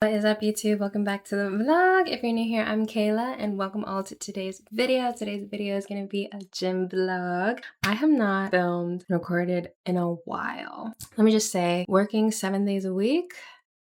What is up, YouTube? Welcome back to the vlog. If you're new here, I'm Kayla and welcome all to today's video. Today's video is going to be a gym vlog. I have not filmed and recorded in a while. Let me just say, working 7 days a week,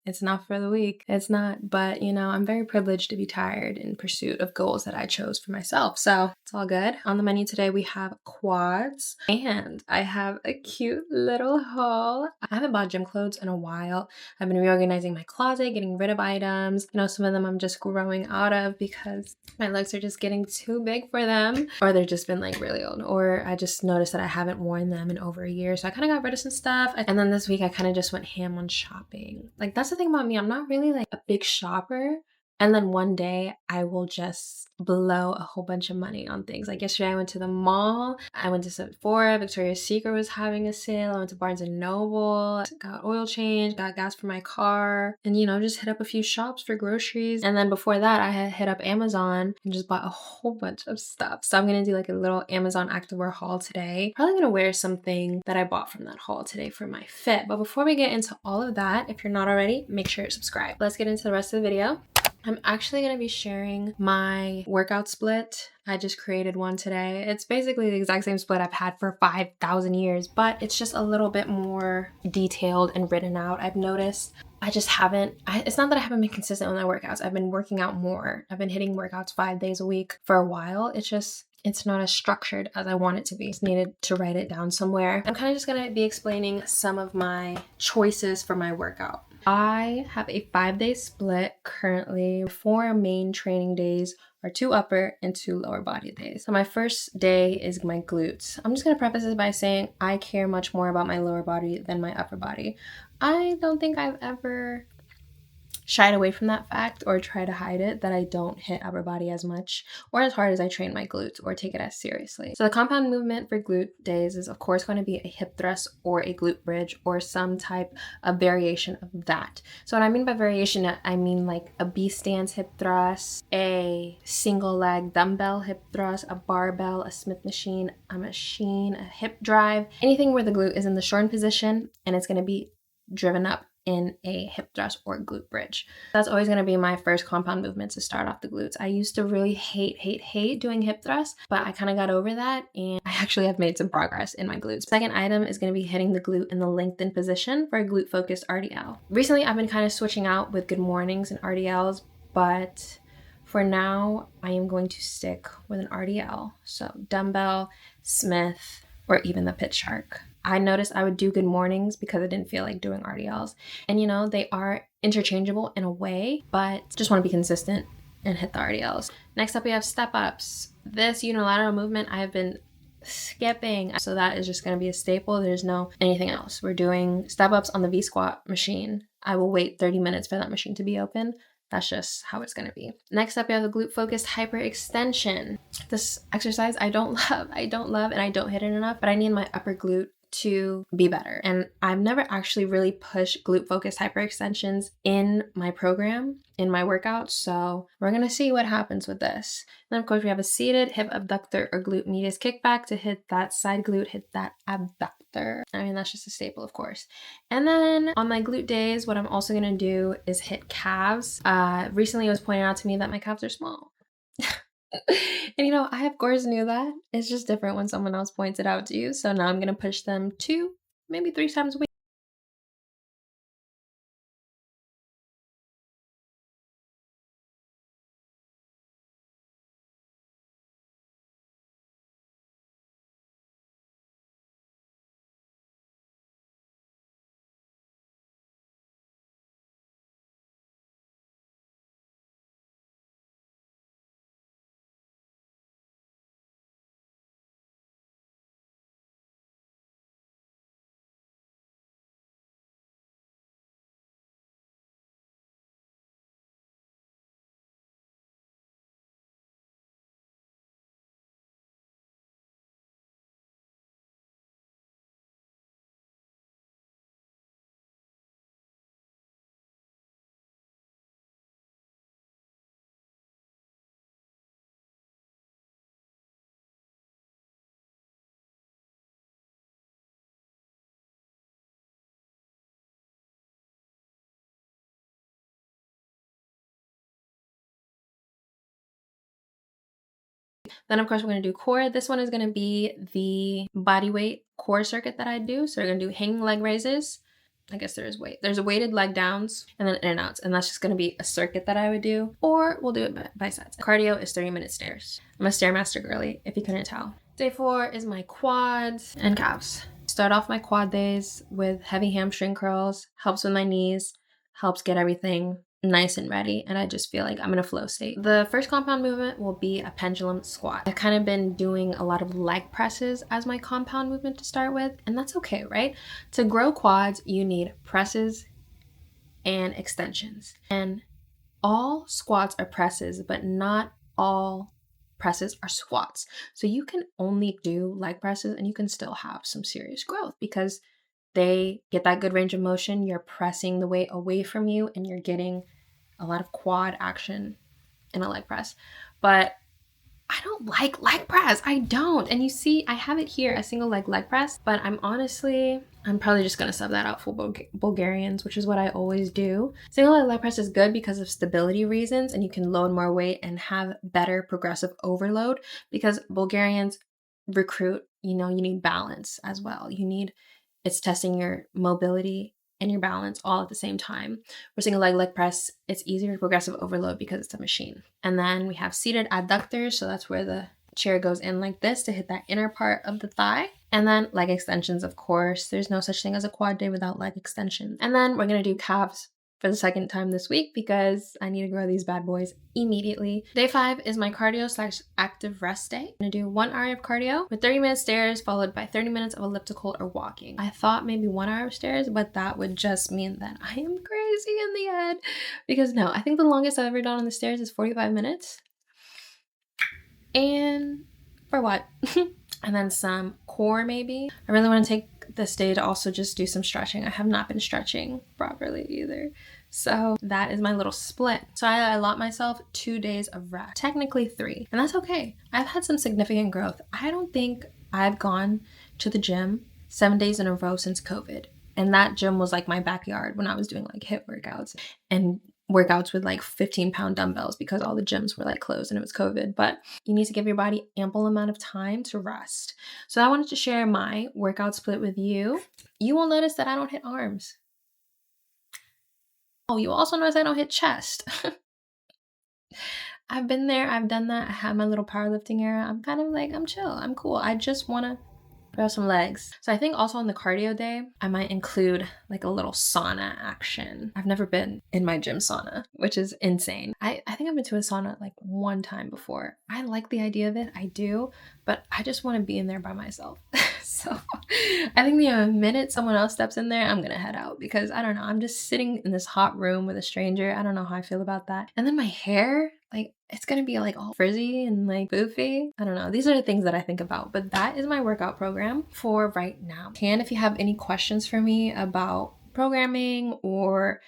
it's not for the weak. It's not, but you know, I'm very privileged to be tired in pursuit of goals that I chose for myself. So it's all good. On the menu today, we have quads and I have a cute little haul. I haven't bought gym clothes in a while. I've been reorganizing my closet, getting rid of items. You know, some of them I'm just growing out of because my legs are just getting too big for them, or they've just been like really old, or I just noticed that I haven't worn them in over a year. So I kind of got rid of some stuff. And then this week I kind of just went ham on shopping. Like, that's the thing about me. I'm not really like a big shopper. And then one day I will just blow a whole bunch of money on things. Like yesterday I went to the mall. I went to Sephora. Victoria's Secret was having a sale. I went to Barnes and Noble. Got oil change. Got gas for my car. And you know, just hit up a few shops for groceries. And then before that I had hit up Amazon and just bought a whole bunch of stuff. So I'm going to do like a little Amazon activewear haul today. Probably going to wear something that I bought from that haul today for my fit. But before we get into all of that, if you're not already, make sure to subscribe. Let's get into the rest of the video. I'm actually going to be sharing my workout split. I just created one today. It's basically the exact same split I've had for 5,000 years, but it's just a little bit more detailed and written out. I've noticed I just haven't, it's not that I haven't been consistent with my workouts. I've been working out more. I've been hitting workouts 5 days a week for a while. It's not as structured as I want it to be. I just needed to write it down somewhere. I'm kind of just going to be explaining some of my choices for my workout. I have a 5-day split currently. 4 main training days are 2 upper and 2 lower body days. So my first day is my glutes. I'm just going to preface this by saying I care much more about my lower body than my upper body. I don't think I've ever shied away from that fact or try to hide it, that I don't hit upper body as much or as hard as I train my glutes or take it as seriously. So the compound movement for glute days is of course going to be a hip thrust or a glute bridge or some type of variation of that. So what I mean by variation, I mean like a B stance hip thrust, a single leg dumbbell hip thrust, a barbell, a Smith machine, a hip drive, anything where the glute is in the shortened position and it's going to be driven up in a hip thrust or glute bridge. That's always going to be my first compound movement to start off the glutes. I used to really hate doing hip thrusts, but I kind of got over that and I actually have made some progress in my glutes. Second item is going to be hitting the glute in the lengthened position for a glute focused RDL. Recently, I've been kind of switching out with good mornings and RDLs, but for now, I am going to stick with an RDL. So dumbbell, Smith, or even the pit shark. I noticed I would do good mornings because I didn't feel like doing RDLs. And you know, they are interchangeable in a way, but just want to be consistent and hit the RDLs. Next up, we have step ups. This unilateral movement I have been skipping. So that is just going to be a staple. There's no anything else. We're doing step ups on the V squat machine. I will wait 30 minutes for that machine to be open. That's just how it's going to be. Next up, we have the glute focused hyperextension. This exercise I don't love and I don't hit it enough, but I need my upper glute to be better. And I've never actually really pushed glute focused hyperextensions in my program, in my workouts. So we're going to see what happens with this. And then of course we have a seated hip abductor or glute medius kickback to hit that side glute, hit that abductor. I mean, that's just a staple, of course. And then on my glute days, what I'm also going to do is hit calves. Recently it was pointed out to me that my calves are small. And you know, I of course knew that. It's just different when someone else points it out to you. So now I'm going to push them 2, maybe 3 times a week. Then of course we're going to do core. This one is going to be the body weight core circuit that I do. So we're going to do hanging leg raises. I guess there is weight. There's a weighted leg downs and then in and outs. And that's just going to be a circuit that I would do. Or we'll do it by sets. Cardio is 30-minute stairs. I'm a Stairmaster girly, if you couldn't tell. Day 4 is my quads and calves. Start off my quad days with heavy hamstring curls. Helps with my knees. Helps get everything nice and ready, and I just feel like I'm in a flow state. The first compound movement will be a pendulum squat. I've kind of been doing a lot of leg presses as my compound movement to start with, and that's okay, right? To grow quads, you need presses and extensions. And all squats are presses, but not all presses are squats. So you can only do leg presses and you can still have some serious growth because they get that good range of motion. You're pressing the weight away from you and you're getting a lot of quad action in a leg press. But I don't like leg press. I don't. And you see, I have it here, a single leg press, but I'm probably just gonna sub that out for Bulgarians, which is what I always do. Single leg press is good because of stability reasons and you can load more weight and have better progressive overload because Bulgarians recruit, you need balance as well. It's testing your mobility and your balance all at the same time. We're single leg press, it's easier to progressive overload because it's a machine. And then we have seated adductors, so that's where the chair goes in like this to hit that inner part of the thigh. And then leg extensions, of course. There's no such thing as a quad day without leg extension. And then we're gonna do calves for the second time this week because I need to grow these bad boys immediately. Day 5 is my cardio / active rest day. I'm gonna do 1 hour of cardio with 30-minute stairs followed by 30 minutes of elliptical or walking. I thought maybe 1 hour of stairs, but that would just mean that I am crazy in the head because no, I think the longest I've ever done on the stairs is 45 minutes. And for what? And then some core maybe. I really want to take this day to also just do some stretching. I have not been stretching properly either. So that is my little split. So I allot myself 2 days of rest, technically 3, and that's okay. I've had some significant growth. I don't think I've gone to the gym 7 days in a row since COVID. And that gym was like my backyard when I was doing like HIIT workouts and workouts with like 15-pound dumbbells because all the gyms were like closed and it was COVID. But you need to give your body ample amount of time to rest. So I wanted to share my workout split with you. You will notice that I don't hit arms. Oh, you also notice I don't hit chest. I've been there, I've done that. I had my little powerlifting era. I'm kind of like, I'm chill, I'm cool. I just want to throw some legs. So I think also on the cardio day, I might include like a little sauna action. I've never been in my gym sauna, which is insane. I think I've been to a sauna like 1 time before. I like the idea of it, I do, but I just want to be in there by myself. So I think the minute someone else steps in there, I'm gonna head out because I don't know, I'm just sitting in this hot room with a stranger. I don't know how I feel about that. And then my hair, like it's gonna be like all frizzy and like poofy. I don't know. These are the things that I think about, but that is my workout program for right now. If you have any questions for me about programming or,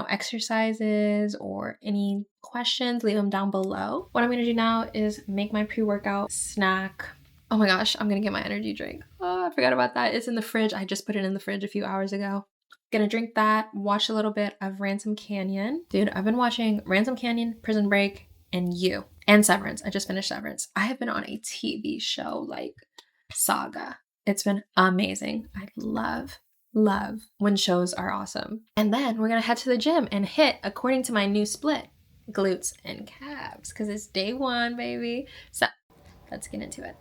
exercises or any questions, leave them down below. What I'm gonna do now is make my pre-workout snack. Oh my gosh, I'm gonna get my energy drink. Oh, I forgot about that. It's in the fridge. I just put it in the fridge a few hours ago. Gonna drink that, watch a little bit of Ransom Canyon. Dude, I've been watching Ransom Canyon, Prison Break, and Severance. I just finished Severance. I have been on a TV show like saga. It's been amazing. I love when shows are awesome. And then we're gonna head to the gym and hit, according to my new split, glutes and calves because it's day 1, baby. So let's get into it.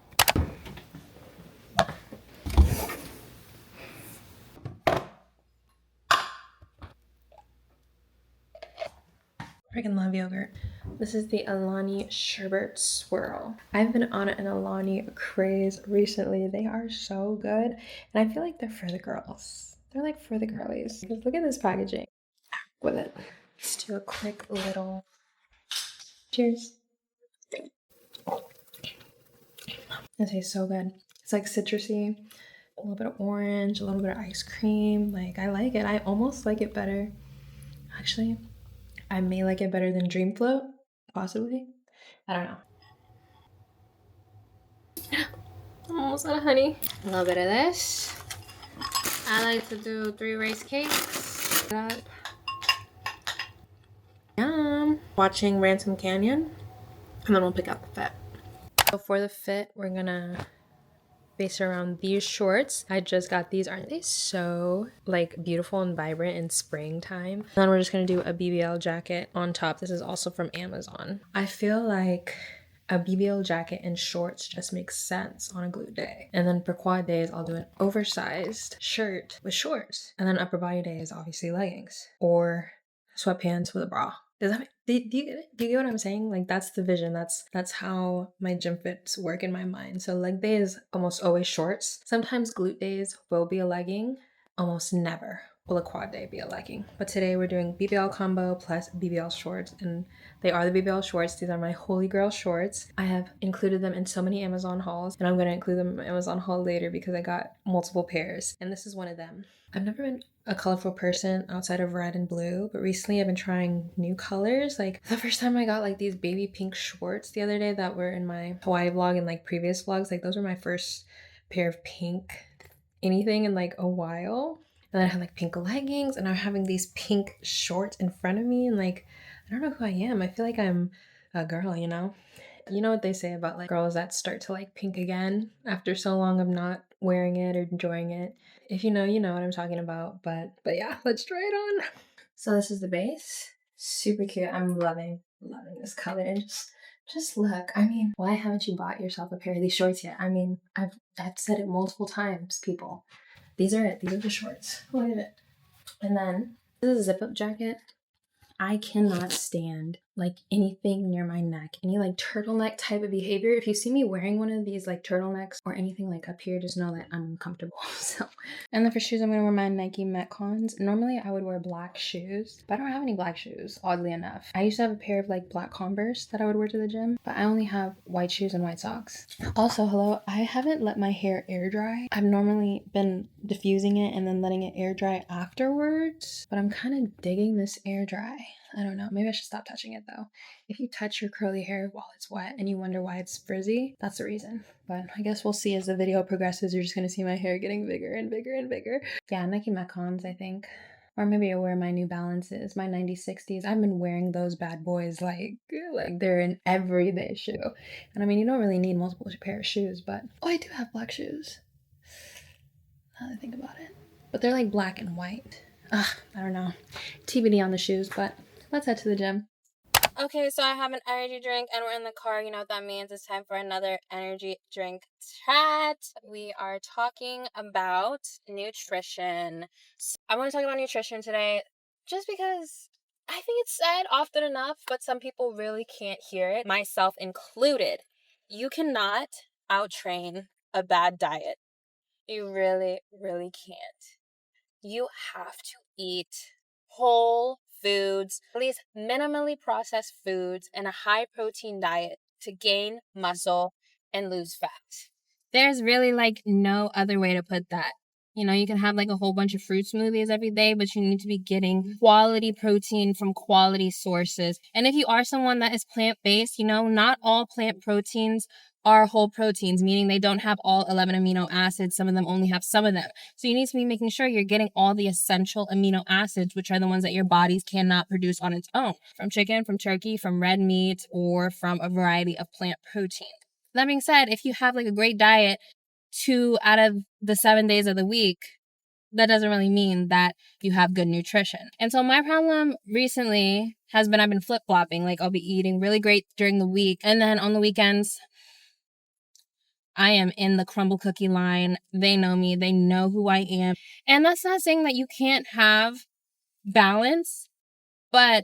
Freaking love yogurt. This is the Alani Sherbet Swirl. I've been on an Alani craze recently. They are so good. And I feel like they're for the girls. They're like for the girlies. Look at this packaging with it. Let's do a quick little cheers. It tastes so good. It's like citrusy, a little bit of orange, a little bit of ice cream. Like I like it. I almost like it better. Actually, I may like it better than Dream Float, possibly. I don't know. I'm almost out of honey. A little bit of this. I like to do 3 rice cakes. Yum. Watching Ransom Canyon, and then we'll pick out the fat. For the fit, we're gonna base around these shorts. I just got these. Aren't they so like beautiful and vibrant in springtime? And then we're just gonna do a BBL jacket on top. This is also from Amazon. I feel like a BBL jacket and shorts just makes sense on a glute day. And then for quad days, I'll do an oversized shirt with shorts. And then upper body day is obviously leggings or sweatpants with a bra. Does that make, do you get it? Do you get what I'm saying? Like that's the vision. That's how my gym fits work in my mind. So leg day is almost always shorts. Sometimes glute days will be a legging. Almost never will a quad day be a legging. But today we're doing BBL combo plus BBL shorts, and they are the BBL shorts. These are my holy grail shorts. I have included them in so many Amazon hauls, and I'm going to include them in my Amazon haul later because I got multiple pairs, and this is one of them. I've never been a colorful person outside of red and blue, but recently I've been trying new colors. Like the first time I got like these baby pink shorts the other day that were in my Hawaii vlog and like previous vlogs, like those were my first pair of pink anything in like a while. And then I had like pink leggings, and I'm having these pink shorts in front of me, and like I don't know who I am. I feel like I'm a girl, you know? You know what they say about like girls that start to like pink again after so long of not wearing it or enjoying it. If you know, you know what I'm talking about. But yeah, let's try it on. So this is the base. Super cute. I'm loving this color. And just look. I mean, why haven't you bought yourself a pair of these shorts yet? I mean, I've said it multiple times, people. These are it. These are the shorts. Look at it. And then this is a zip-up jacket. I cannot stand like anything near my neck, any like turtleneck type of behavior. If you see me wearing one of these like turtlenecks or anything like up here, just know that I'm uncomfortable. So, and then for shoes, I'm gonna wear my Nike Metcons. Normally I would wear black shoes, but I don't have any black shoes, oddly enough. I used to have a pair of like black Converse that I would wear to the gym, but I only have white shoes and white socks. Also, hello, I haven't let my hair air dry. I've normally been diffusing it and then letting it air dry afterwards, but I'm kind of digging this air dry. I don't know. Maybe I should stop touching it though. If you touch your curly hair while it's wet and you wonder why it's frizzy, that's the reason. But I guess we'll see as the video progresses. You're just going to see my hair getting bigger and bigger and bigger. Yeah, Nike Metcons, I think. Or maybe I wear my New Balances, my 9060s. I've been wearing those bad boys like they're an everyday shoe. And I mean, you don't really need multiple pair of shoes, but oh, I do have black shoes. Now that I think about it. But they're like black and white. I don't know. TBD on the shoes, but let's head to the gym. Okay, so I have an energy drink and we're in the car. You know what that means. It's time for another energy drink chat. We are talking about nutrition. So I want to talk about nutrition today just because I think it's said often enough, but some people really can't hear it, myself included. You cannot outtrain a bad diet. You really, really can't. You have to eat whole foods, at least minimally processed foods, and a high protein diet to gain muscle and lose fat. There's really like no other way to put that. You know, you can have like a whole bunch of fruit smoothies every day, but you need to be getting quality protein from quality sources. And if you are someone that is plant-based, you know, not all plant proteins are whole proteins, meaning they don't have all 11 amino acids. Some of them only have some of them. So you need to be making sure you're getting all the essential amino acids, which are the ones that your bodies cannot produce on its own, from chicken, from turkey, from red meat, or from a variety of plant protein. That being said, if you have like a great diet 2 out of the 7 days of the week, that doesn't really mean that you have good nutrition. And so my problem recently has been I've been flip-flopping. Like I'll be eating really great during the week, and then on the weekends, I am in the crumble cookie line. They know me. They know who I am. And that's not saying that you can't have balance, but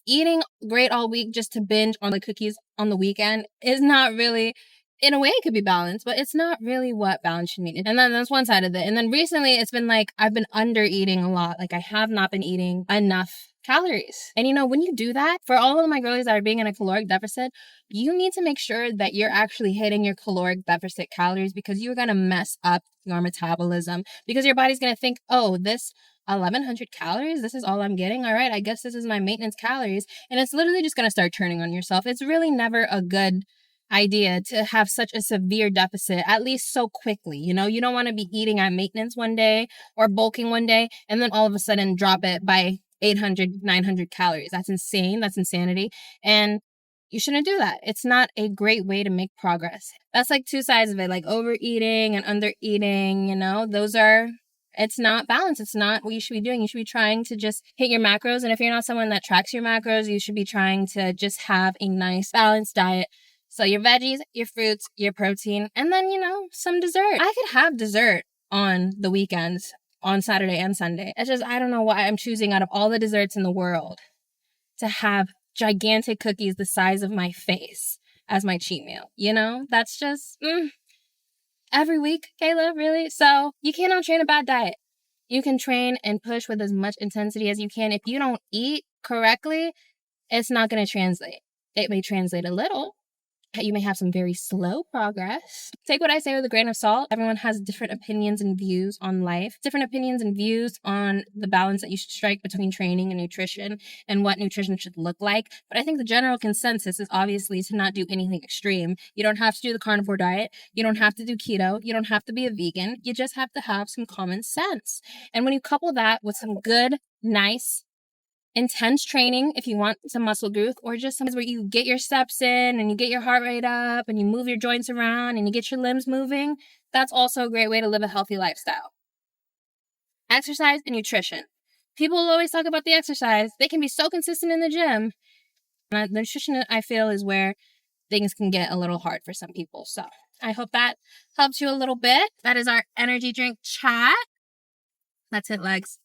eating great all week just to binge on the cookies on the weekend is not really, in a way it could be balanced, but it's not really what balance should mean. And then that's one side of it. And then recently it's been like I've been under eating a lot. Like I have not been eating enough calories. And you know, when you do that, for all of my girlies that are being in a caloric deficit, you need to make sure that you're actually hitting your caloric deficit calories, because you're going to mess up your metabolism, because your body's going to think, oh, this 1100 calories, this is all I'm getting. All right, I guess this is my maintenance calories. And it's literally just going to start turning on yourself. It's really never a good idea to have such a severe deficit, at least so quickly. You know, you don't want to be eating at maintenance one day or bulking one day and then all of a sudden drop it by 800, 900 calories. That's insane. That's insanity. And You shouldn't do that. It's not a great way to make progress. That's like two sides of it, like overeating and undereating, you know, it's not balanced. It's not what you should be doing. You should be trying to just hit your macros. And if you're not someone that tracks your macros, you should be trying to just have a nice balanced diet. So your veggies, your fruits, your protein, and then, you know, some dessert. I could have dessert on the weekends, on Saturday and Sunday. It's just, I don't know why I'm choosing out of all the desserts in the world to have gigantic cookies the size of my face as my cheat meal. You know, that's just every week, Kayla, really? So you cannot train a bad diet. You can train and push with as much intensity as you can. If you don't eat correctly, it's not going to translate. It may translate a little. You may have some very slow progress. Take what I say with a grain of salt. Everyone has different opinions and views on life, different opinions and views on the balance that you should strike between training and nutrition and what nutrition should look like. But I think the general consensus is obviously to not do anything extreme. You don't have to do the carnivore diet. You don't have to do keto. You don't have to be a vegan. You just have to have some common sense. And when you couple that with some good, nice, intense training, if you want some muscle growth, or just some where you get your steps in and you get your heart rate up and you move your joints around and you get your limbs moving, that's also a great way to live a healthy lifestyle. Exercise and nutrition. People always talk about the exercise. They can be so consistent in the gym. The nutrition, I feel, is where things can get a little hard for some people. So I hope that helps you a little bit. That is our energy drink chat. That's it, legs.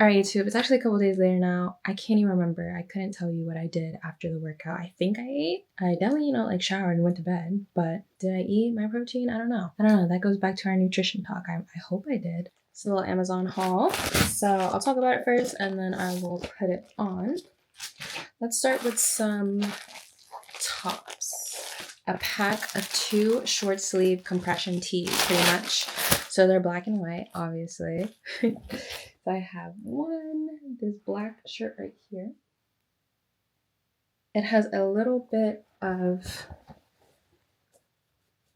Alright, YouTube, it's actually a couple days later now. I can't even remember. I couldn't tell you what I did after the workout. I think I ate. I definitely, like showered and went to bed. But did I eat my protein? I don't know. That goes back to our nutrition talk. I hope I did. It's a little Amazon haul. So I'll talk about it first and then I will put it on. Let's start with some tops. A pack of 2 short sleeve compression tees, pretty much. So they're black and white, obviously. So I have this black shirt right here. It has a little bit of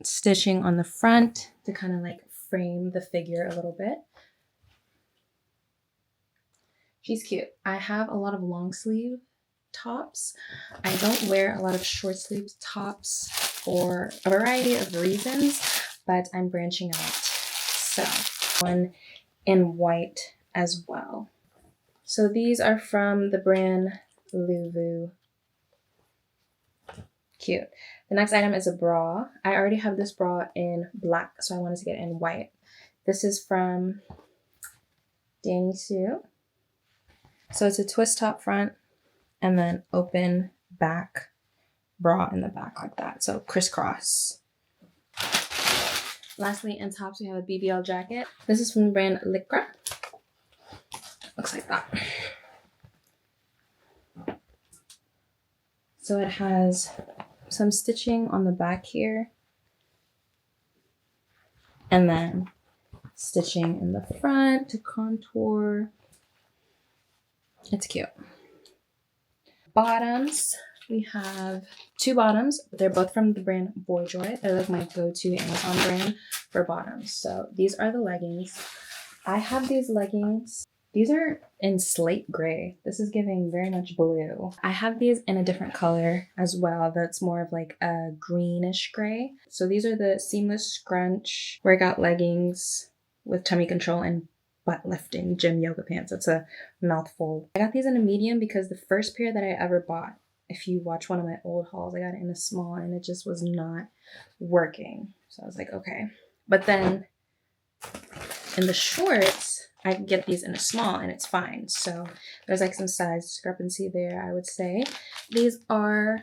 stitching on the front to kind of like frame the figure a little bit. She's cute. I have a lot of long sleeve tops. I don't wear a lot of short sleeve tops for a variety of reasons, but I'm branching out. So one in white as well. So these are from the brand Luvu. Cute. The next item is a bra. I already have this bra in black, so I wanted to get it in white. This is from Danny Sue. So it's a twist top front and then open back bra in the back like that. So crisscross. Lastly, in tops, we have a BBL jacket. This is from the brand Lycra. Looks like that. So it has some stitching on the back here, and then stitching in the front to contour. It's cute. Bottoms. We have two bottoms. They're both from the brand Boyjoy. They're like my go-to Amazon brand for bottoms. So these are the leggings. I have these leggings. These are in slate gray. This is giving very much blue. I have these in a different color as well. That's more of like a greenish gray. So these are the seamless scrunch workout leggings with tummy control and butt lifting gym yoga pants. It's a mouthful. I got these in a medium because the first pair that I ever bought, if you watch one of my old hauls, I got it in a small and it just was not working. So I was like, okay. But then in the shorts, I can get these in a small and it's fine. So there's like some size discrepancy there, I would say. These are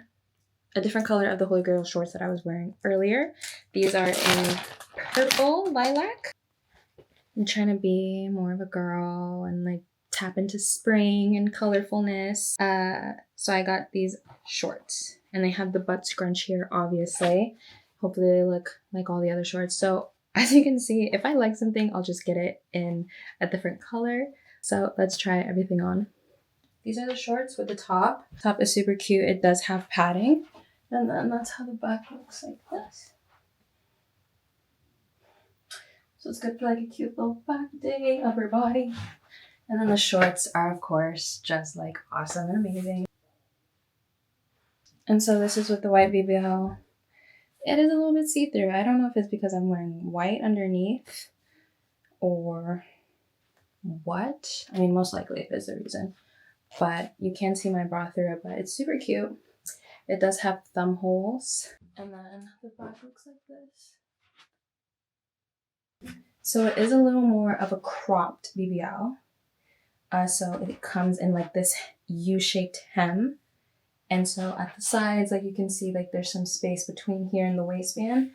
a different color of the Holy Grail shorts that I was wearing earlier. These are in purple lilac. I'm trying to be more of a girl and like tap into spring and colorfulness. So I got these shorts and they have the butt scrunch here, obviously. Hopefully they look like all the other shorts. So as you can see, if I like something, I'll just get it in a different color. So let's try everything on. These are the shorts with the top. Top is super cute. It does have padding. And then that's how the back looks, like this. So it's good for like a cute little back day, upper body. And then the shorts are, of course, just like awesome and amazing. And so this is with the white BBL. It is a little bit see-through. I don't know if it's because I'm wearing white underneath or what. I mean, most likely it is the reason. But you can see my bra through it, but it's super cute. It does have thumb holes. And then the back looks like this. So it is a little more of a cropped BBL. So it comes in like this U-shaped hem. And so at the sides, like you can see, like there's some space between here and the waistband.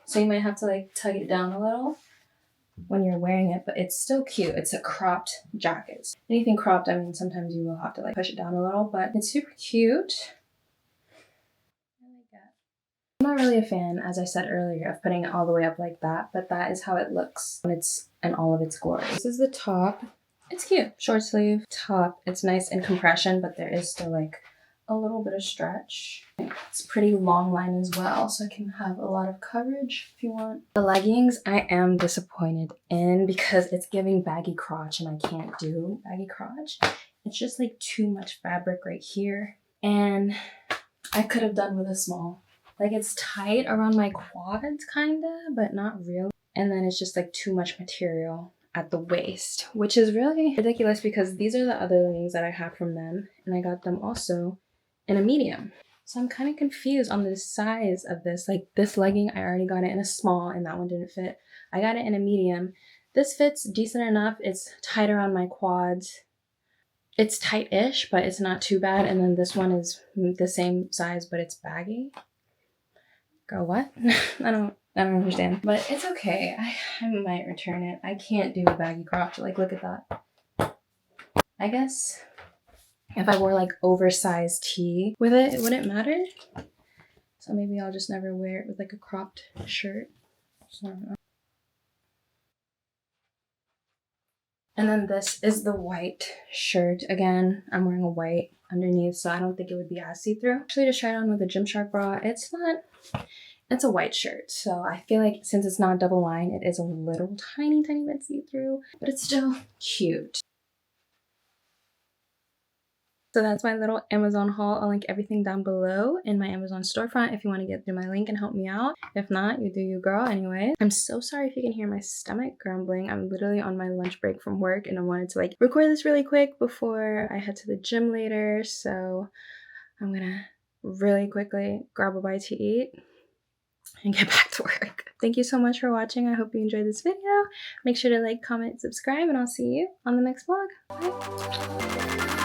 So you might have to like tug it down a little when you're wearing it, but it's still cute. It's a cropped jacket. Anything cropped, I mean, sometimes you will have to like push it down a little, but it's super cute. I like that. I'm not really a fan, as I said earlier, of putting it all the way up like that, but that is how it looks when it's in all of its glory. This is the top. It's cute. Short sleeve top. It's nice in compression, but there is still like a little bit of stretch. It's pretty long line as well, so I can have a lot of coverage if you want. The leggings I am disappointed in because it's giving baggy crotch and I can't do baggy crotch. It's just like too much fabric right here. And I could have done with a small. Like it's tight around my quads kinda, but not really. And then it's just like too much material at the waist, which is really ridiculous because these are the other leggings that I have from them. And I got them also in a medium. So I'm kind of confused on the size of this. Like this legging, I already got it in a small and that one didn't fit. I got it in a medium. This fits decent enough. It's tight around my quads. It's tight-ish, but it's not too bad. And then this one is the same size, but it's baggy. Girl, what? I don't understand. But it's okay. I might return it. I can't do a baggy crotch. Like, look at that. I guess if I wore like oversized tee with it wouldn't matter. So maybe I'll just never wear it with like a cropped shirt. So, and then this is the white shirt. Again, I'm wearing a white underneath, so I don't think it would be as see-through. Actually, just tried on with a Gymshark bra. It's a white shirt, so I feel like since it's not double line, it is a little tiny bit see-through, but it's still cute. So that's my little Amazon haul. I'll link everything down below in my Amazon storefront if you want to get through my link and help me out. If not, you do you, girl. Anyway, I'm so sorry if you can hear my stomach grumbling. I'm literally on my lunch break from work and I wanted to like record this really quick before I head to the gym later. So I'm gonna really quickly grab a bite to eat and get back to work. Thank you so much for watching. I hope you enjoyed this video. Make sure to like, comment, subscribe, and I'll see you on the next vlog. Bye.